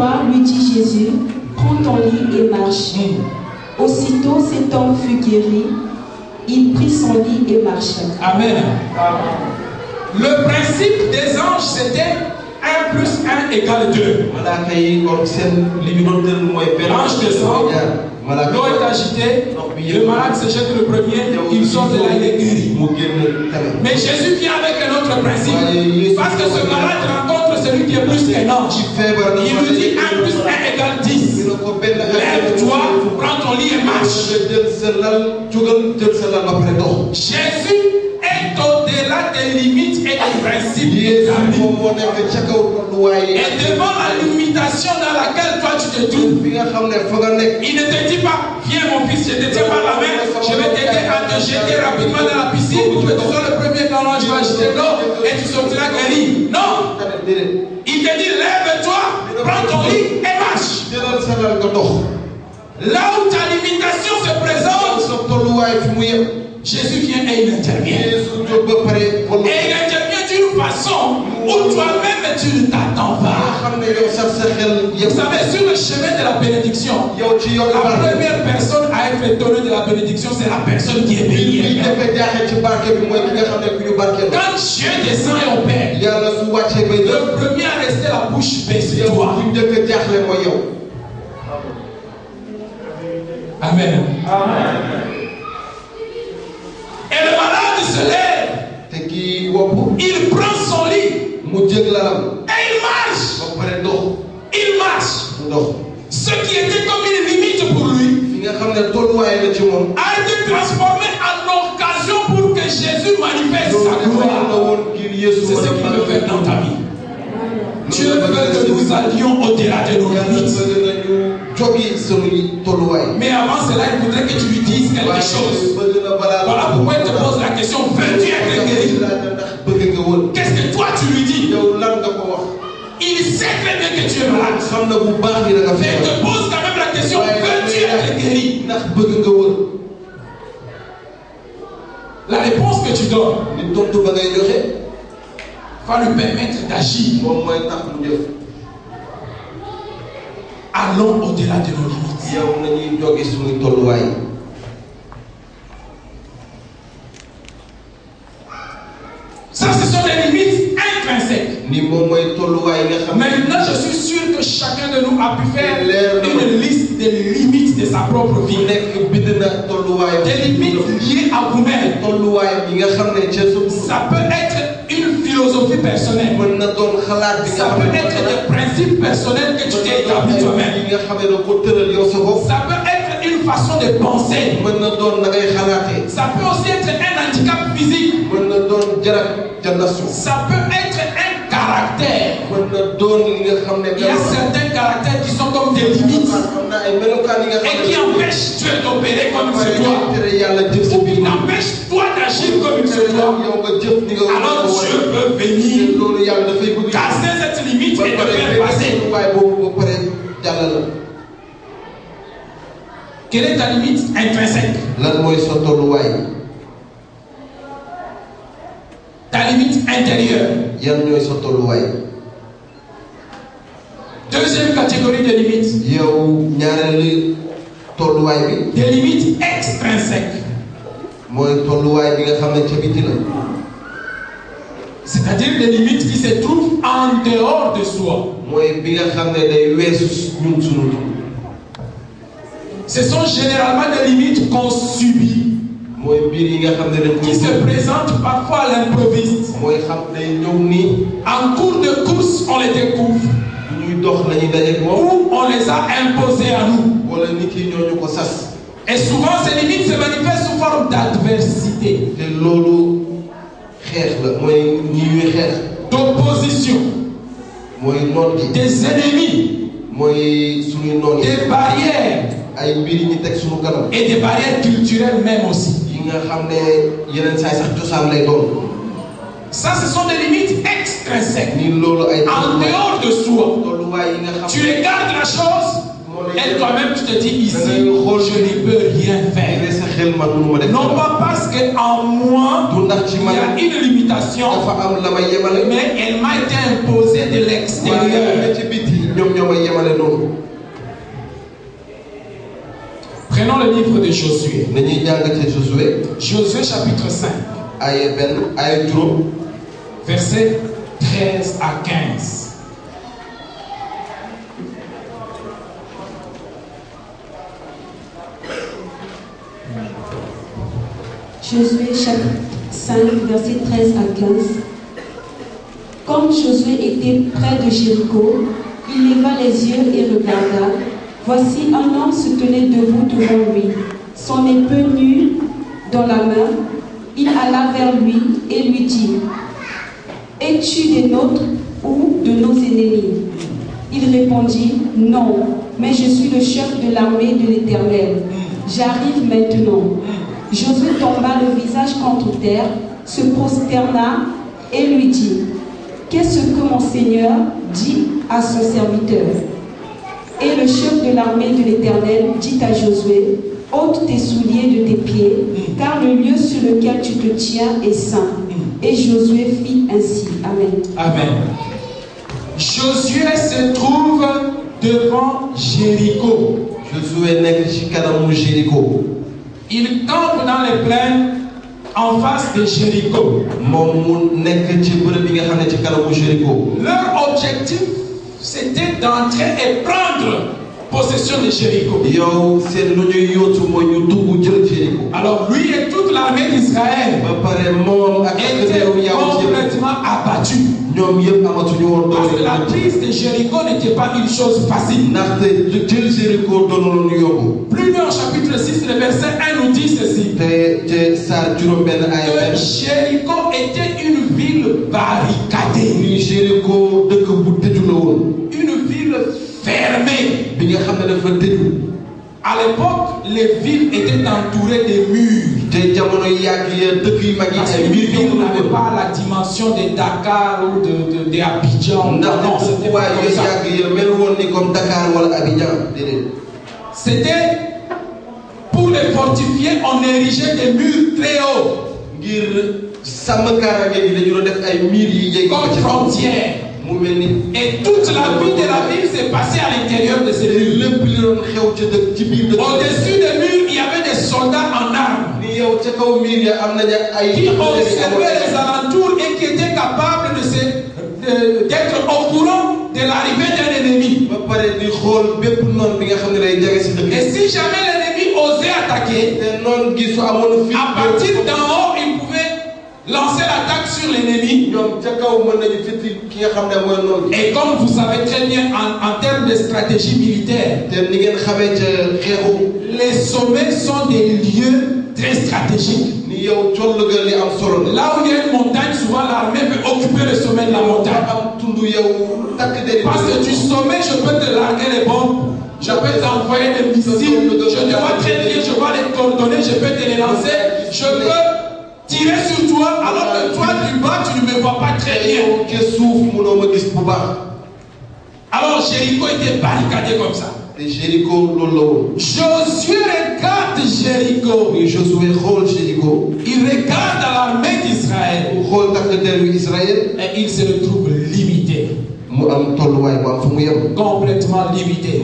toi, lui dit Jésus, prends ton lit et marche. Aussitôt cet homme fut guéri, il prit son lit et marcha. Amen. Le principe des anges, c'était 1 plus 1 égale 2. L'ange descend, l'eau est agitée, le malade se jette le premier, il sort de là, il est guéri. Mais Jésus vient avec un autre principe. Parce que ce malade rencontre celui qui est plus qu'un ange. Il lui dit 1 plus 1 égale 10. Lève-toi, prends ton lit et marche. Jésus est au-delà des limites et des principes établis. Et devant la limitation dans laquelle toi tu te trouves, il ne te dit pas, viens mon fils, je te tiens par la main, je vais t'aider à te jeter rapidement dans la piscine, tu seras le premier dans l'ange va jeter l'eau et tu sortiras guéri. Non! Il te dit, lève-toi, prends ton lit et marche. Là où ta limitation se présente, Jésus vient et il intervient. Et il intervient d'une façon où toi-même tu ne t'attends pas. Vous savez, sur le chemin de la bénédiction, la première personne à être étonnée de la bénédiction, c'est la personne qui est bénie. Quand Dieu descend et opère, le premier à rester la bouche baissée, c'est toi. Amen. Et le malade se lève. Il prend son lit. Et il marche. Il marche. Ce qui était comme une limite pour lui a été transformé en occasion pour que Jésus manifeste sa gloire. C'est ce qu'il veut faire dans ta vie. Dieu veut que nous allions au-delà de nos limites. Mais avant cela, il voudrait que tu lui dises quelque chose. Voilà pourquoi il te pose la question, veux-tu être guéri? Qu'est-ce que toi tu lui dis? Il sait très bien que tu es malade. Mais il te pose quand même la question, veux-tu être guéri? La réponse que tu donnes va lui permettre d'agir. Allons au-delà de nos limites. Ça, ce sont les limites intrinsèques. Maintenant, je suis sûr que chacun de nous a pu faire une liste des limites de sa propre vie. Des limites liées à vous-même. Ça peut être une philosophie personnelle. Ça peut être des principes personnels que tu t'es établi toi-même. Ça peut être une façon de penser. Ça peut aussi être un handicap physique. Ça peut être un caractère. Il y a certains caractères qui sont comme des limites et qui empêchent Dieu d'opérer comme il se doit, ou qui n'empêchent toi d'agir comme il se doit. Alors Dieu veut venir casser cette limite et te faire passer. Quelle est ta limite intrinsèque? Ta limite intérieure. Deuxième catégorie de limites. Des limites extrinsèques. C'est-à-dire des limites qui se trouvent en dehors de soi. Ce sont généralement des limites qu'on subit, qui se présentent parfois à l'improviste. En cours de course, on les découvre, ou on les a imposées à nous. Et souvent, ces limites se manifestent sous forme d'adversité, d'opposition, des ennemis, des barrières, et des barrières culturelles même aussi. Ça, ce sont des limites extrinsèques, en dehors de soi. Tu regardes la chose et toi-même tu te dis ici, je ne peux rien faire. Non pas parce qu'en moi il y a une limitation, mais elle m'a été imposée de l'extérieur. Prenons le livre de Josué. Josué chapitre 5. Versets 13 à 15. Josué chapitre 5, versets 13 à 15. Comme Josué était près de Jéricho, il leva les yeux et regarda. Voici un homme se tenait debout devant lui, son épée nue dans la main. Il alla vers lui et lui dit: Es-tu des nôtres ou de nos ennemis? Il répondit: Non, mais je suis le chef de l'armée de l'Éternel. J'arrive maintenant. Josué tomba le visage contre terre, se prosterna et lui dit: Qu'est-ce que mon Seigneur dit à son serviteur? Et le chef de l'armée de l'Éternel dit à Josué: ôte tes souliers de tes pieds, car le lieu sur lequel tu te tiens est saint. Et Josué fit ainsi. Amen. Amen. Josué se trouve devant Jéricho. Il campe dans les plaines en face de Jéricho. Leur objectif, c'était d'entrer et prendre possession de Jéricho. Alors lui et toute l'armée d'Israël étaient complètement abattus. Parce que la prise de Jéricho n'était pas une chose facile. Plus loin au chapitre 6, le verset 1 nous dit ceci: que Jéricho était une ville barricadée. Une ville fermée. À l'époque, les villes étaient entourées de murs. Parce qu'une ville n'avait pas la dimension de Dakar ou de Abidjan. Non, c'était pas comme ça. C'était pour les fortifier, on érigeait des murs très hauts. Comme frontière. Et toute la vie de la ville s'est passée à l'intérieur de ces murs. Au-dessus des murs, il y avait des soldats en armes qui observaient les alentours et qui étaient capables d'être au courant de l'arrivée d'un ennemi. Et si jamais l'ennemi osait attaquer, à partir d'en haut, il pouvait lancer l'attaque sur l'ennemi. Et comme vous savez très bien, en termes de stratégie militaire, les sommets sont des lieux très stratégiques. Là où il y a une montagne, souvent l'armée veut occuper le sommet de la montagne. Parce que du sommet, je peux te larguer les bombes, je peux t'envoyer des missiles, je te vois très bien, je vois les coordonnées, je peux te les lancer, je peux tirer sur toi, alors que toi du bas, tu ne me vois pas très bien. Alors Jéricho était barricadé comme ça. Josué regarde Jéricho. Il regarde l'armée d'Israël. Et il se retrouve limité. Complètement limité.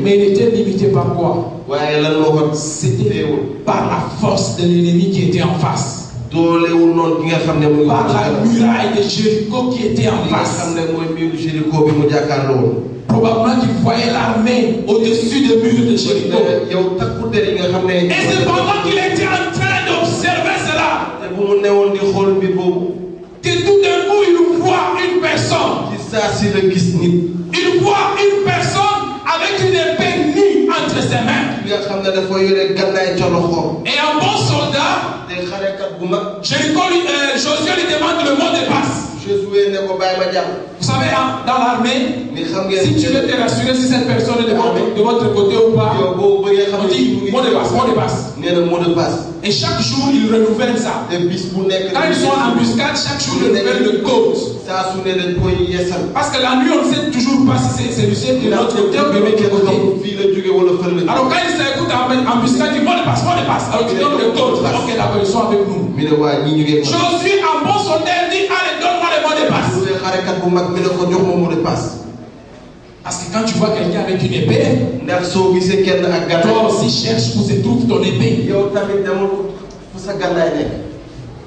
Mais il était limité par quoi? C'était par la force de l'ennemi qui était en face. Par la muraille de Jéricho qui était en face. Probablement qu'il voyait l'armée au-dessus des murs de Jéricho. Et c'est pendant qu'il était en train d'observer cela que tout d'un coup il voit une personne. Il voit une personne avec une épée nue entre ses mains. Et un bon soldat, Josué lui demande le mot de passe. Vous savez, dans l'armée, si tu veux te rassurer si cette personne est de votre côté ou pas, on dit mot de passe. Et chaque jour, ils renouvellent ça. Quand ils sont en embuscade, chaque jour, ils renouvellent le code. Parce que la nuit, on ne sait toujours pas si c'est celui-ci de l'autre côté ou de l'autre côté. Alors quand ils s'écoutent en embuscade, ils disent mot de passe. Alors tu donnes le code. Ok, d'accord, ils sont avec nous. Josué, un bon soldat, dit allez, donne-moi le mot de passe. Parce que quand tu vois quelqu'un avec une épée, toi aussi cherche où se trouve ton épée.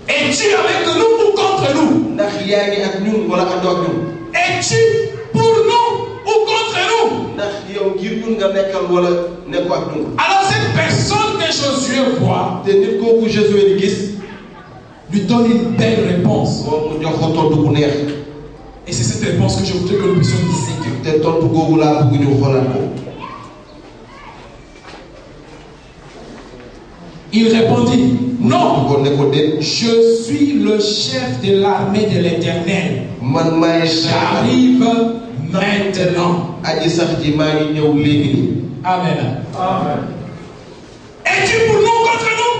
Es-tu avec nous ou contre nous? Es-tu pour nous ou contre nous? Alors cette personne que Josué voit lui donne une belle réponse. Et c'est cette réponse que je voudrais que nous puissions disséquer. Il répondit, non, je suis le chef de l'armée de l'Éternel. J'arrive maintenant. Amen. Amen. Es-tu pour nous ou contre nous?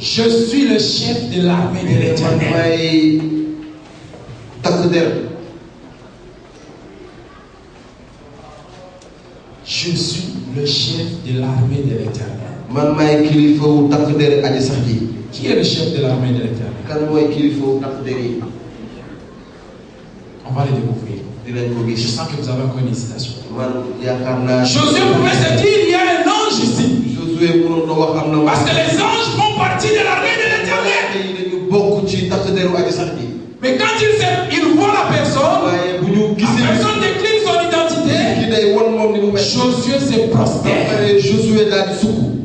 Je suis le chef de l'armée de l'Éternel. Je suis le chef de l'armée de l'Éternel. Qui est le chef de l'armée de l'Éternel? On va les découvrir. Je sens que vous avez encore une hésitation. Josué pouvait se dire, il y a un ange ici. Parce que les anges font partie de l'armée de l'Éternel. Mais quand il voit la personne décline son identité. Josué se prosterne.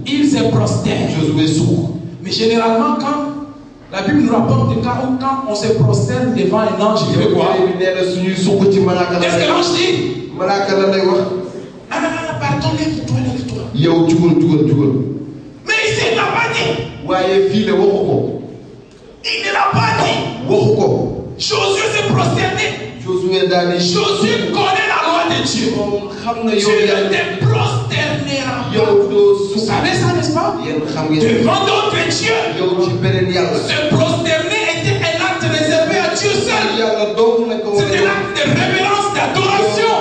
Il se prosterne. Mais généralement, quand la Bible nous rapporte des cas où quand on se prosterne devant un ange, il fait quoi? Qu'est-ce que l'ange dit? Ah, pardon, lève-toi. Mais ici, il n'a pas dit. Il ne l'a pas dit. Josué s'est prosterné. Josué connaît la loi de Dieu. Tu ne te prosterneras pas. Vous savez ça, n'est-ce pas? Devant d'autres dieux. Se prosterner était un acte réservé à Dieu seul. C'était un acte de révérence, d'adoration.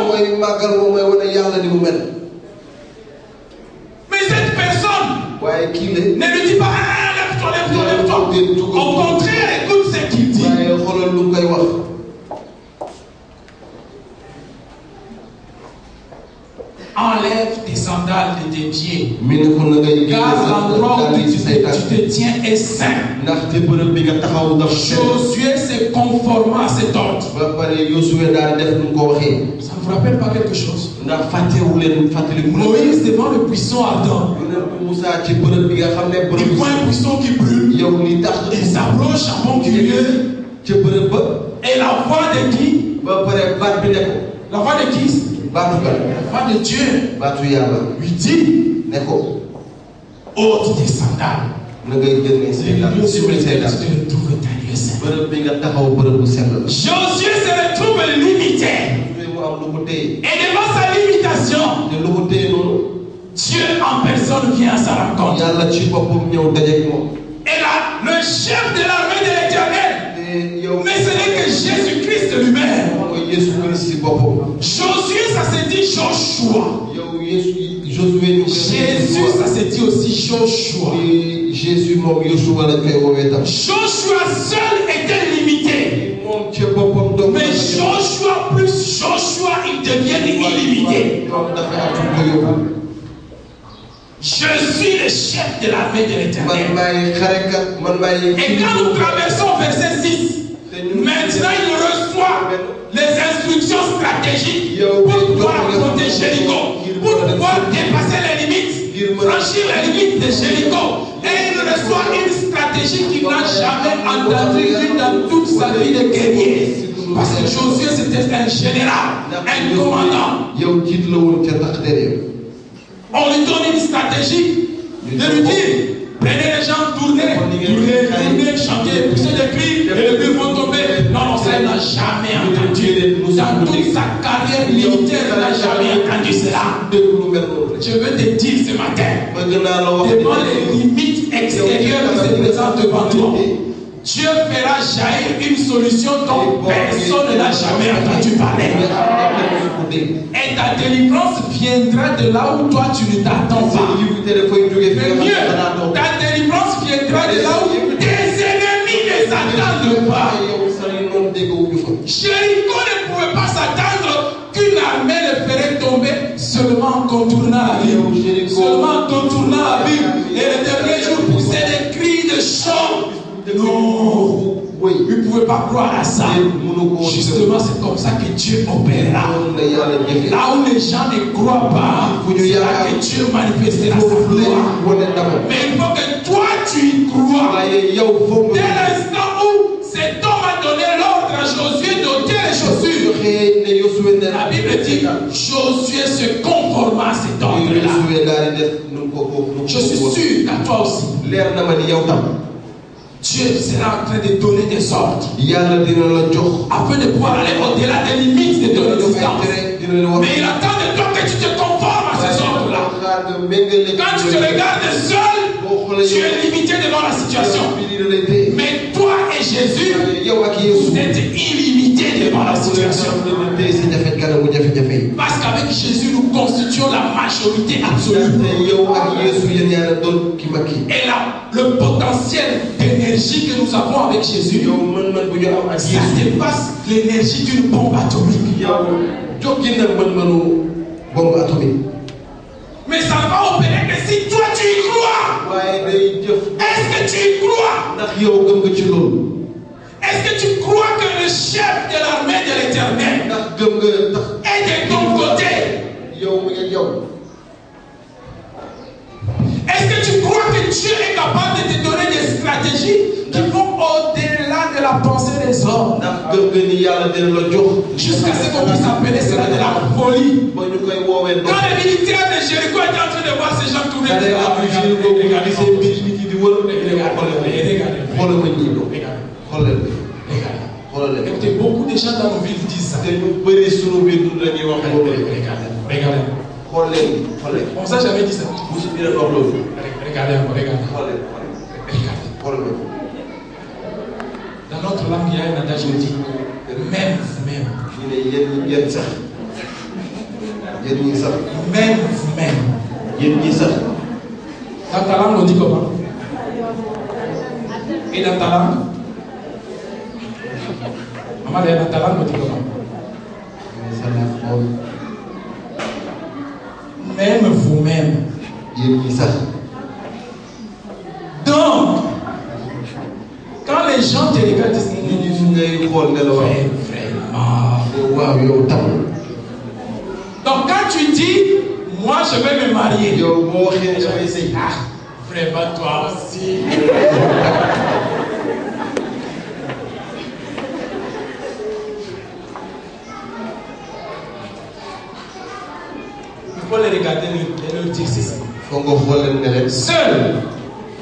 Mais cette personne ne lui dit pas, lève-toi. Au contraire, écoute ce qu'il dit. Enlève tes sandales de tes pieds. Car l'endroit où tu te tiens est saint. Josué se conforma à cet ordre. Ça ne vous rappelle pas quelque chose? Moïse devant le buisson ardent. Il voit un buisson qui brûle. Il s'approche à bon curieux. Et la voix de qui? La voix de qui? La voix de Dieu lui dit, ôte tes sandales. Les lieux sur lesquels tu te retrouves est un lieu saint. Josué se retrouve limité. Et devant sa limitation, Dieu en personne vient à sa rencontre. Et là, le chef de l'armée de l'Éternel, mais ce n'est que Jésus-Christ lui-même. Josué, ça se dit Joshua. Jésus, ça se dit aussi Joshua. Joshua seul était limité. Mais Joshua plus Joshua, il devient illimité. Je suis le chef de l'armée de l'Éternel. Et quand nous traversons verset 6, maintenant il reçoit les instructions stratégiques pour pouvoir affronter Jéricho, pour pouvoir dépasser les limites, franchir les limites de Jéricho. Et il reçoit une stratégie qu'il n'a jamais entendue dans toute sa vie de guerrier. Parce que Josué c'était un général, un commandant. On lui donne une stratégie de lui dire, prenez les gens, tournez, chantez, poussez des cris, et les cris vont tomber. Non, ça il n'a jamais entendu. Dans toute sa carrière militaire, il n'a jamais entendu cela. Je veux te dire ce matin, devant les limites extérieures qui se présentent devant toi, Dieu fera jaillir une solution dont personne n'a jamais entendu parler. Et ta délivrance viendra de là où toi tu ne t'attends pas. Mais mieux, ta délivrance viendra de là où tes ennemis ne s'attendent pas. Jéricho ne pouvait pas s'attendre seulement en contournant la Bible. Seulement en contournant la Bible. Et le dernier jour poussait des cris de chant. Non. Vous ne pouvez pas croire à ça. Justement, c'est comme ça que Dieu opérera. Là où les gens ne croient pas, c'est là que Dieu manifestera sa gloire. Mais il faut que toi tu y crois. Dès l'instant où cet homme a donné l'ordre à Josué d'ôter les chaussures, la Bible dit que Josué se conforma à cet ordre-là. Je suis sûr qu'à toi aussi, Dieu sera en train de donner des ordres afin de pouvoir aller au-delà des limites de ton existence. Mais il attend de toi que tu te conformes à ces ordres-là. Quand tu te regardes seul, tu es limité devant la situation. Mais toi et Jésus, vous êtes illimités devant la situation. Parce qu'avec Jésus, nous constituons la majorité absolue. Et là, le potentiel d'énergie que nous avons avec Jésus, ça dépasse l'énergie d'une bombe atomique. Mais ça va opérer que si toi tu y crois. Est-ce que tu y crois? Est-ce que tu crois que le chef de l'armée de l'Éternel est de ton côté? Est-ce que tu crois que Dieu est capable de te donner des stratégies qui vont au-delà de la pensée des hommes? Jusqu'à ce qu'on puisse appeler cela de la folie. Quand les militaires de Jéricho étaient en train de voir ces gens tourner, écoutez, beaucoup de gens dans nos villes disent ça. On ne s'est jamais dit ça. Regardez. Dans notre langue, il y a un adage qui dit même. Dans ta langue, on dit comment? Et dans ta langue? Maman, dans ta langue, on dit comment? Même vous-même. Donc, quand les gens te regardent, ils disent vraiment. Donc, quand tu dis, moi je vais me marier, vraiment toi aussi. Il faut les regarder et leur dire ceci. Seul,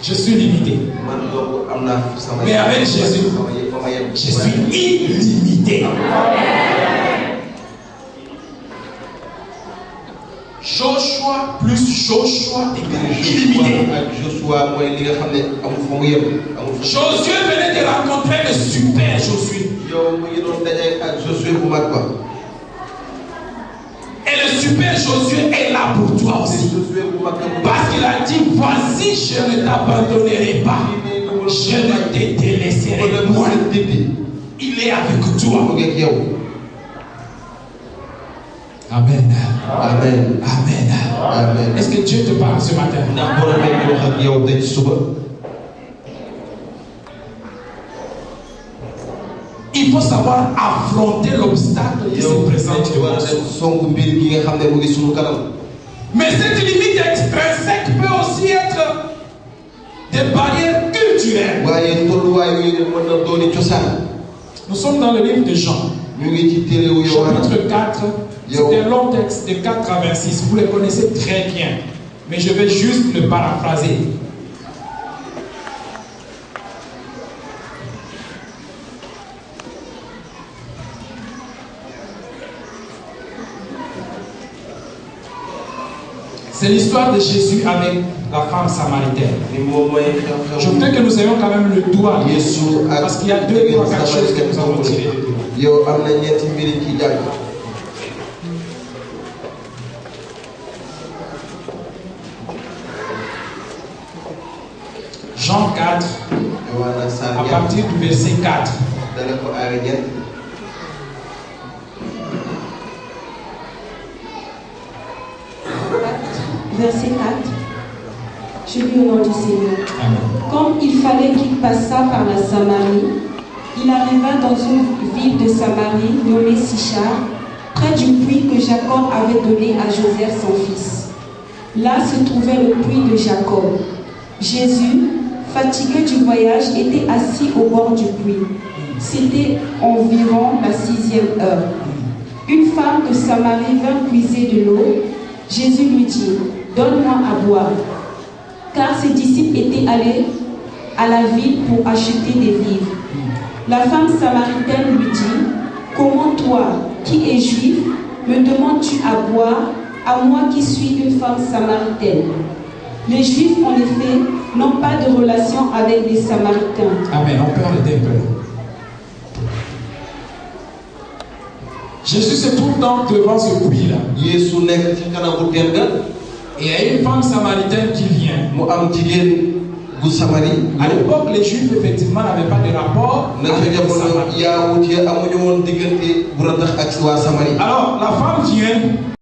je suis limité. Mais avec Jésus, je suis illimité. Joshua plus Joshua égale illimité. Josué venait de rencontrer le super Josué. Et le super Josué est là pour toi aussi. Parce qu'il a dit, voici, je ne t'abandonnerai pas. Je ne te délaisserai point. Il est avec toi. Amen. Est-ce que Dieu te parle ce matin? Il faut savoir affronter l'obstacle qui se présente devant nous. Mais cette limite extrinsèque peut aussi être des barrières culturelles. Nous sommes dans le livre de Jean, chapitre 4. C'est un long texte de 4 à 26. Vous le connaissez très bien. Mais je vais juste le paraphraser. C'est l'histoire de Jésus avec la femme samaritaine. Je voudrais que nous ayons quand même le doigt dessus, parce qu'il y a 2 ou 4 choses que nous avons tirées de Dieu. Jean 4, à partir du verset 4. verset 4. Je lis au nom du Seigneur. Amen. Comme il fallait qu'il passât par la Samarie, il arriva dans une ville de Samarie nommée Sichar, près du puits que Jacob avait donné à Joseph son fils. Là se trouvait le puits de Jacob. Jésus, fatigué du voyage, était assis au bord du puits. C'était environ la 6e heure. Une femme de Samarie vint puiser de l'eau. Jésus lui dit, « Donne-moi à boire. » Car ses disciples étaient allés à la ville pour acheter des vivres. La femme samaritaine lui dit, « Comment toi, qui es juif, me demandes-tu à boire, à moi qui suis une femme samaritaine ?» Les Juifs, en effet, n'ont pas de relation avec les Samaritains. Amen. On peut arrêter un peu. Jésus se trouve donc devant ce puits-là. Et il y a une femme samaritaine qui vient. À l'époque, les Juifs, effectivement, n'avaient pas de rapport avec les Samaritains. Alors, la femme vient.